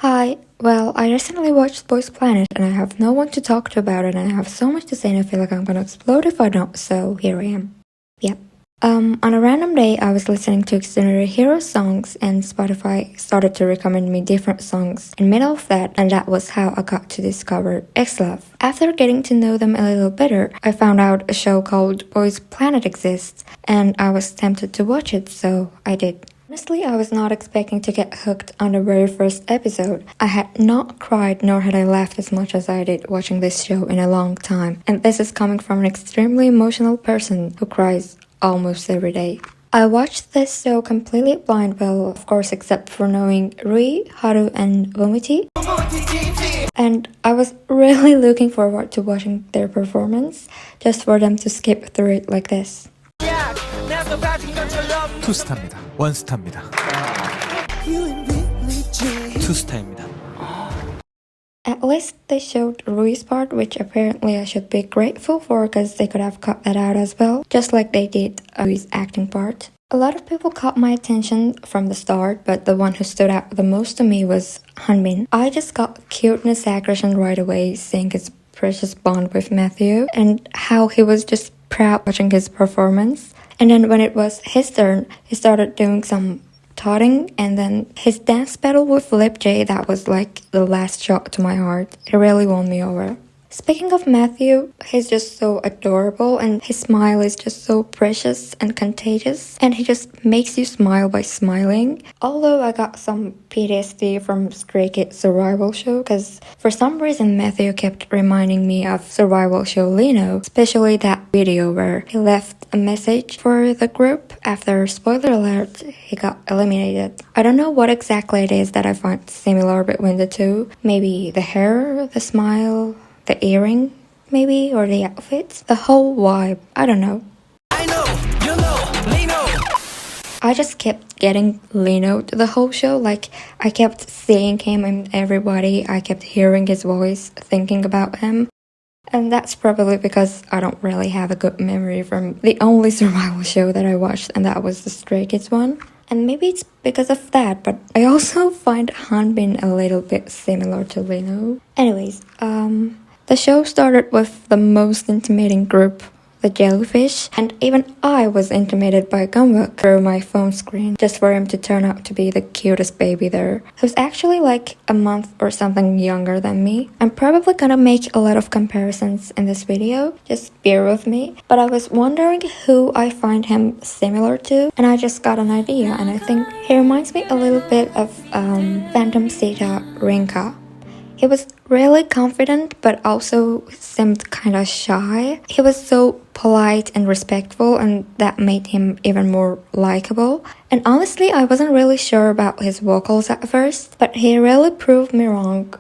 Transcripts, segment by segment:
Hi, well, I recently watched Boys Planet and I have no one to talk to about it and I have so much to say and I feel like I'm gonna explode if I don't, so here I am. Yep. On a random day, I was listening to Extraordinary Hero songs and Spotify started to recommend me different songs in the middle of that, and that was how I got to discover X-Love. After getting to know them a little better, I found out a show called Boys Planet exists and I was tempted to watch it, so I did. Honestly, I was not expecting to get hooked on the very first episode. I had not cried nor had I laughed as much as I did watching this show in a long time. And this is coming from an extremely emotional person who cries almost every day. I watched this show completely blind, well, of course, except for knowing Rui, Haru, and Vomiti. And I was really looking forward to watching their performance, just for them to skip through it like this. 투스타입니다. 원스타입니다. 투스타입니다. At least they showed Rui's part, which apparently I should be grateful for because they could have cut that out as well, just like they did Rui's acting part. A lot of people caught my attention from the start, but the one who stood out the most to me was Hanbin. I just got cuteness aggression right away seeing his precious bond with Matthew and how he was just proud watching his performance. And then when it was his turn, he started doing some taunting, and then his dance battle with Lip J, that was like the last shot to my heart. It really won me over. Speaking of Matthew, he's just so adorable and his smile is just so precious and contagious and he just makes you smile by smiling. Although I got some PTSD from Stray Kids Survival Show because for some reason Matthew kept reminding me of Survival Show Lino, especially that video where he left a message for the group after, spoiler alert, he got eliminated. I don't know what exactly it is that I find similar between the two. Maybe the hair, the smile, the earring, maybe, or the outfits. The whole vibe, I don't know. I know, you know, Lino. I just kept getting Lino'd the whole show, like I kept seeing him in everybody, I kept hearing his voice, thinking about him. And that's probably because I don't really have a good memory from the only survival show that I watched, and that was the Stray Kids one. And maybe it's because of that, but I also find Hanbin a little bit similar to Lino. Anyways, the show started with the most intimidating group, the jellyfish, and even I was intimidated by Gunwook through my phone screen just for him to turn out to be the cutest baby there, who's actually like a month or something younger than me. I'm probably gonna make a lot of comparisons in this video, just bear with me, but I was wondering who I find him similar to, and I just got an idea, and I think he reminds me a little bit of Phantom Sita Rinka. He was really confident, but also seemed kinda shy. He was so polite and respectful, and that made him even more likable. And honestly, I wasn't really sure about his vocals at first, but he really proved me wrong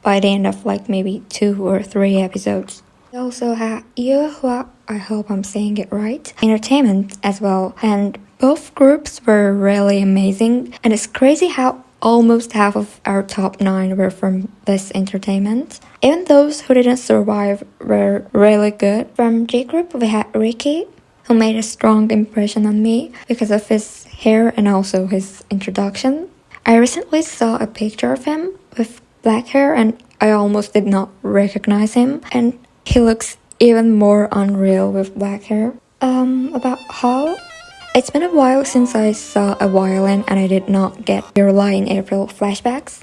by the end of like maybe 2 or 3 episodes. We also had Yue Hua, I hope I'm saying it right, entertainment as well, and both groups were really amazing, and it's crazy how almost half of our top 9 were from this entertainment. Even those who didn't survive were really good. From J Group, we had Ricky, who made a strong impression on me because of his hair and also his introduction. I recently saw a picture of him with black hair and I almost did not recognize him, and he looks even more unreal with black hair. About Hao, it's been a while since I saw a violin and I did not get Your Lie in April flashbacks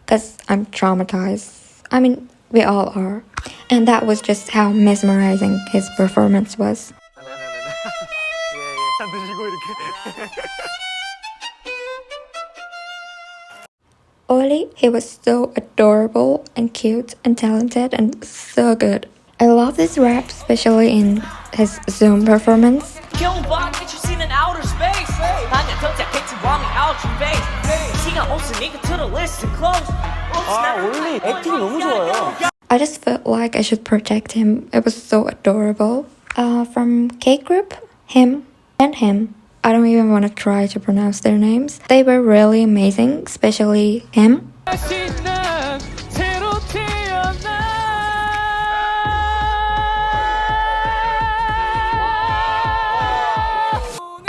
because I'm traumatized. I mean, we all are. And that was just how mesmerizing his performance was. Oli, he was so adorable and cute and talented and so good. I love this rap, especially in his Zoom performance. In outer space. I just felt like I should protect him. It was so adorable. From K Group, him and him. I don't even want to try to pronounce their names. They were really amazing, especially him.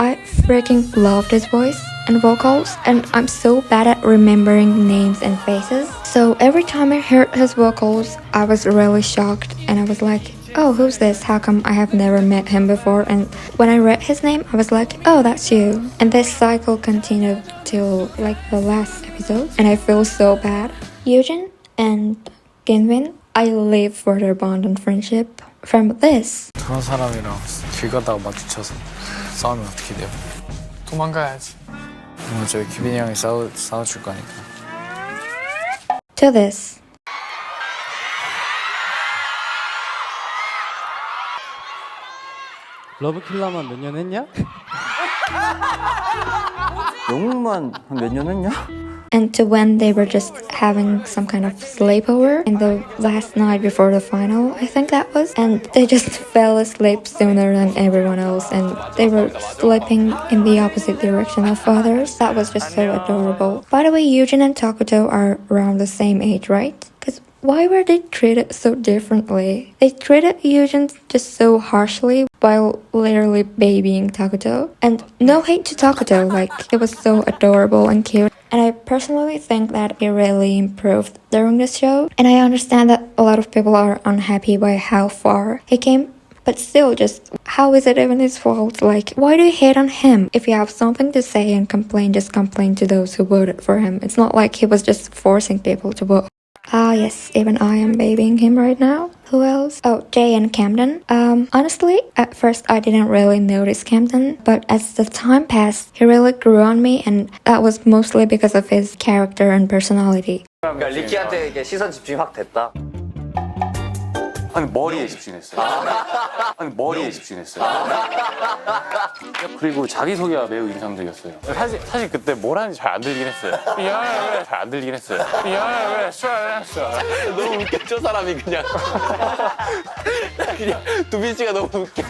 I freaking loved his voice. and vocals, and I'm so bad at remembering names and faces. So every time I heard his vocals, I was really shocked and I was like, oh, who's this? How come I have never met him before? And when I read his name, I was like, oh, that's you. And this cycle continued till like the last episode, and I feel so bad. Yujin and Ginwin, I live for their bond and friendship. From this, 그런 사람이랑 길 가다가 마주쳐서 싸우면 어떻게 돼요? 도망가야지. 저희 규빈이 형이 싸워줄 거니까. to this. 러브킬러만 몇 년 했냐? 영웅만 한 몇 년 했냐? And to when they were just having some kind of sleepover in the last night before the final, I think that was. And they just fell asleep sooner than everyone else, and they were sleeping in the opposite direction of others. That was just so adorable. By the way, Eugene and Takuto are around the same age, right? Because why were they treated so differently? They treated Eugene just so harshly while literally babying Takuto. And no hate to Takuto, like, he was so adorable and cute. And I personally think that he really improved during the show. And I understand that a lot of people are unhappy by how far he came. But still, just how is it even his fault? Like, why do you hate on him? If you have something to say and complain, just complain to those who voted for him. It's not like he was just forcing people to vote. Ah, yes, even I am babying him right now. Who else? Oh, Jay and Kamden. Honestly, at first I didn't really notice Kamden, but as the time passed, he really grew on me, and that was mostly because of his character and personality. 그러니까 리키한테 이게 시선 집중이 확 됐다. 아니 머리에 집중했어요. 머리에 집중했어요. 그리고 자기소개가 매우 인상적이었어요. 사실 그때 뭘 하는지 잘 안 들리긴 했어요. 잘 안 들리긴 했어요. 너무 웃겨, 저 사람이 그냥. 두빈 씨가 너무 웃겨.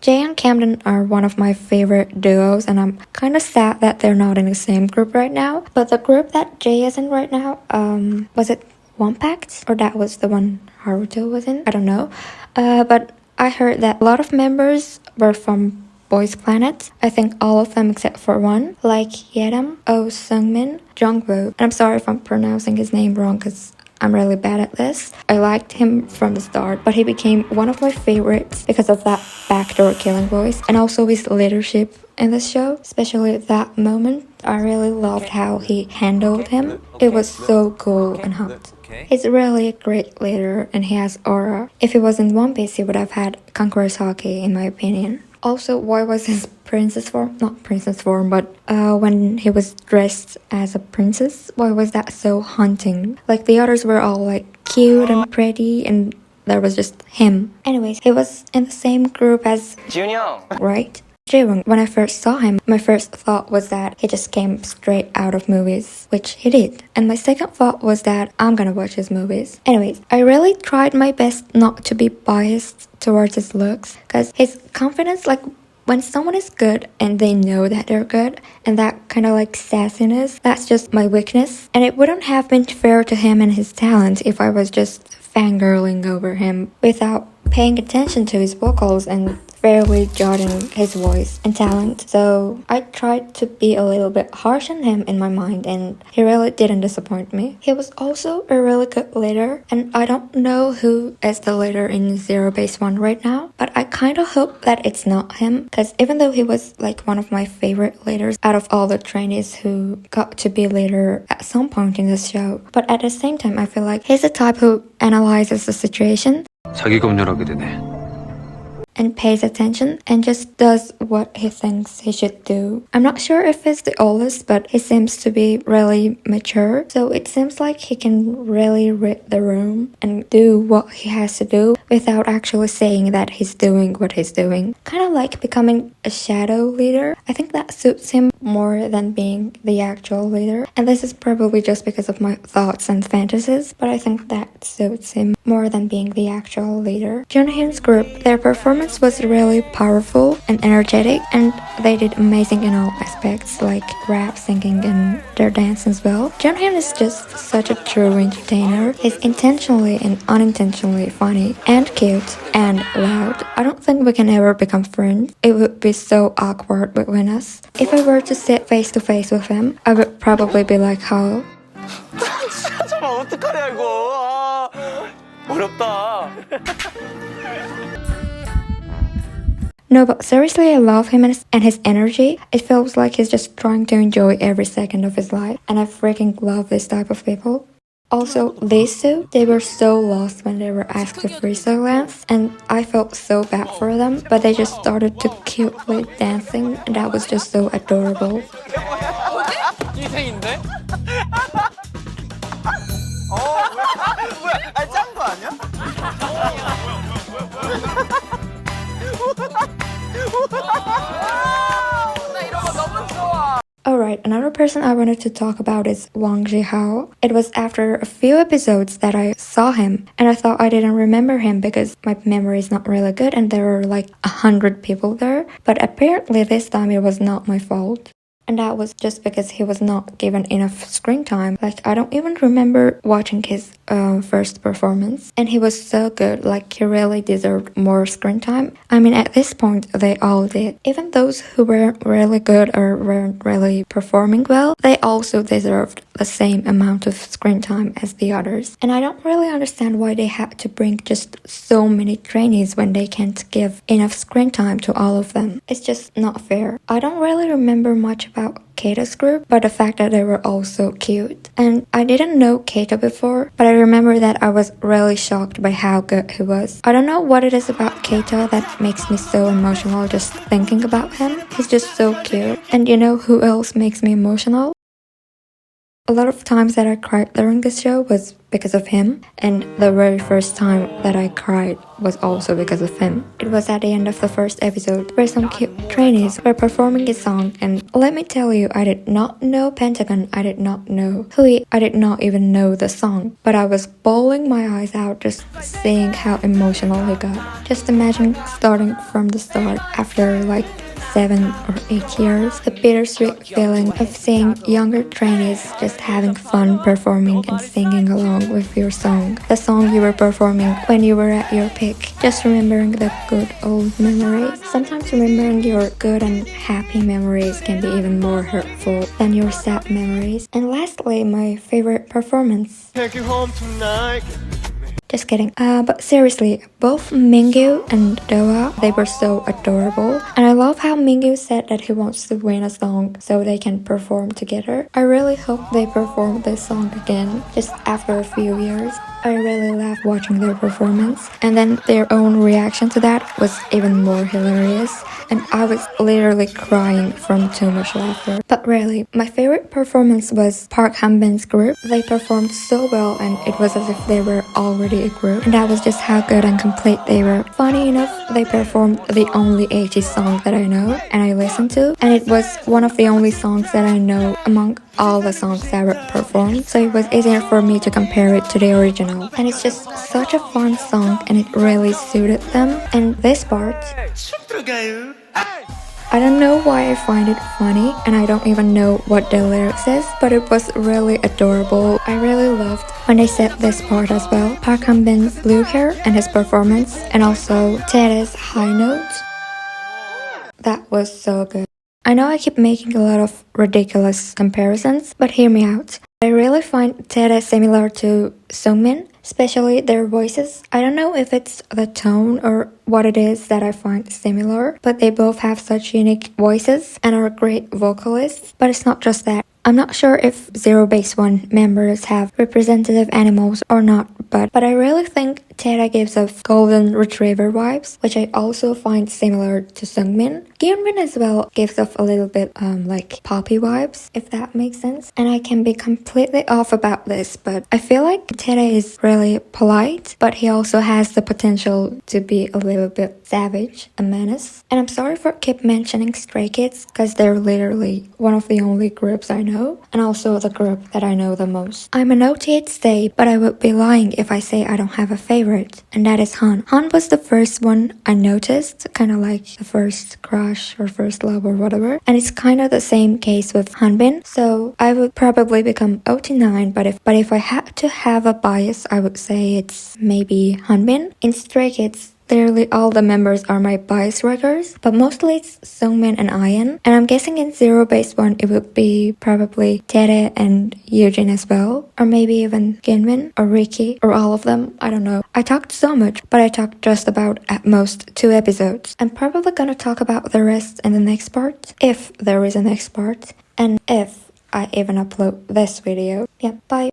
Jay and Kamden are one of my favorite duos, and I'm kind of sad that they're not in the same group right now. But the group that Jay is in right now, was it Wompact? Or that was the one Haruto was in? I don't know. But I heard that a lot of members were from Boys Planet. I think all of them except for one, like Yeram, Oh Sungmin, Jongwoo. And I'm sorry if I'm pronouncing his name wrong because I'm really bad at this. I liked him from the start, but he became one of my favorites because of that backdoor killing voice and also his leadership in the show, especially that moment. I really loved how he handled him. It was so cool and hot. He's really a great leader and he has aura. If he was in One Piece, he would have had Conqueror's Haki, in my opinion. Also, why was his princess form, not princess form, but when he was dressed as a princess, why was that so haunting? Like, the others were all like cute and pretty, and there was just him. Anyways, he was in the same group as Junhyeon. right? Jiwoong. When I first saw him, my first thought was that he just came straight out of movies, which he did. And my second thought was that I'm gonna watch his movies. Anyways, I really tried my best not to be biased towards his looks, because his confidence, like, when someone is good and they know that they're good, and that kind of like sassiness, that's just my weakness. And it wouldn't have been fair to him and his talent if I was just fangirling over him without paying attention to his vocals and fairly judging his voice and talent. So I tried to be a little bit harsh on him in my mind, and he really didn't disappoint me. He was also a really good leader, and I don't know who is the leader in Zero Base 1 right now, but I kind of hope that it's not him, because even though he was like one of my favorite leaders out of all the trainees who got to be leader at some point in this show, but at the same time I feel like he's the type who analyzes the situation 자기검열하게 되네. and pays attention and just does what he thinks he should do. I'm not sure if he's the oldest, but he seems to be really mature. So it seems like he can really read the room and do what he has to do without actually saying that he's doing what he's doing. Kind of like becoming a shadow leader. I think that suits him more than being the actual leader. And this is probably just because of my thoughts and fantasies, but I think that suits him more than being the actual leader. Junhyeon's group, their performance performance was really powerful and energetic, and they did amazing in all aspects, like rap, singing, and their dance as well. Junhyeon is just such a true entertainer. He's intentionally and unintentionally funny and cute and loud. I don't think we can ever become friends. It would be so awkward between us. If I were to sit face to face with him, I would probably be like, how? 잠깐만 어떡하냐 이거. 어렵다. No, but seriously, I love him and his energy. It feels like he's just trying to enjoy every second of his life, and I freaking love this type of people. Also, these two, they were so lost when they were asked to freestyle dance, and I felt so bad for them, but they just started to cutely dancing, and that was just so adorable. 희생인데? 뭐야? 아, 짠거 아니야? 나 이런 거 너무 좋아. Alright, another person I wanted to talk about is Wang Zi Hao. It was after a few episodes that I saw him, and I thought I didn't remember him because my memory is not really good and there were like 100 people there. But apparently this time it was not my fault. And that was just because he was not given enough screen time. Like, I don't even remember watching his first performance. And he was so good, like, he really deserved more screen time. I mean, at this point, they all did. Even those who weren't really good or weren't really performing well, they also deserved the same amount of screen time as the others. And I don't really understand why they had to bring just so many trainees when they can't give enough screen time to all of them. It's just not fair. I don't really remember much about Keita's group, but the fact that they were all so cute. And I didn't know Keita before, but I remember that I was really shocked by how good he was. I don't know what it is about Keita that makes me so emotional just thinking about him. He's just so cute. And you know who else makes me emotional? A lot of times that I cried during this show was because of him, and the very first time that I cried was also because of him. It was at the end of the first episode where some cute trainees were performing a song, and let me tell you, I did not know Pentagon, I did not know Hui, I did not even know the song, but I was bawling my eyes out just seeing how emotional he got. Just imagine starting from the start after like 7 or 8 years, the bittersweet feeling of seeing younger trainees just having fun performing and singing along with your song, the song you were performing when you were at your peak. Just remembering the good old memories. Sometimes remembering your good and happy memories can be even more hurtful than your sad memories. And lastly, my favorite performance. Take you home tonight. Just kidding. But seriously, both Mingyu and Do-ha, they were so adorable. And I love how Mingyu said that he wants to win a song so they can perform together. I really hope they perform this song again, just after a few years. I really laughed watching their performance. And then their own reaction to that was even more hilarious. And I was literally crying from too much laughter. But really, my favorite performance was Park Hanbin's group. They performed so well and it was as if they were already a group. And that was just how good and complete they were. Funny enough, they performed the only 80s song that I know and I listened to. And it was one of the only songs that I know among all the songs that were performed. So it was easier for me to compare it to the original. And it's just such a fun song and it really suited them. And this part, I don't know why I find it funny and I don't even know what the lyrics is, but it was really adorable. I really loved when they said this part as well. Park Han-bin's blue hair and his performance, and also Tae's high note. That was so good. I know I keep making a lot of ridiculous comparisons, but hear me out. I really find Tae similar to Seungmin, especially their voices. I don't know if it's the tone or what it is that I find similar, but they both have such unique voices and are great vocalists. But it's not just that. I'm not sure if Zero Base One members have representative animals or not, but I really think Tae gives off golden retriever vibes, which I also find similar to Seungmin. Gyunmin as well gives off a little bit like poppy vibes, if that makes sense. And I can be completely off about this, but I feel like Tae is really polite, but he also has the potential to be a little bit savage, a menace. And I'm sorry for keep mentioning Stray Kids, because they're literally one of the only groups I know, and also the group that I know the most. I'm an OT at stay, but I would be lying if I say I don't have a favorite, and that is Han. Han was the first one I noticed, kind of like the first crush or first love or whatever, and it's kind of the same case with Hanbin, so I would probably become OT9, but if I had to have a bias, I would say it's maybe Hanbin. In Stray Kids, clearly all the members are my bias wreckers, but mostly it's Sungmin and Ian. And I'm guessing in Zero Base 1 it would be probably Tere and Eugene as well. Or maybe even Ginmin or Ricky or all of them. I don't know. I talked so much, but I talked just about at most 2 episodes. I'm probably gonna talk about the rest in the next part, if there is a next part, and if I even upload this video. Yeah, bye.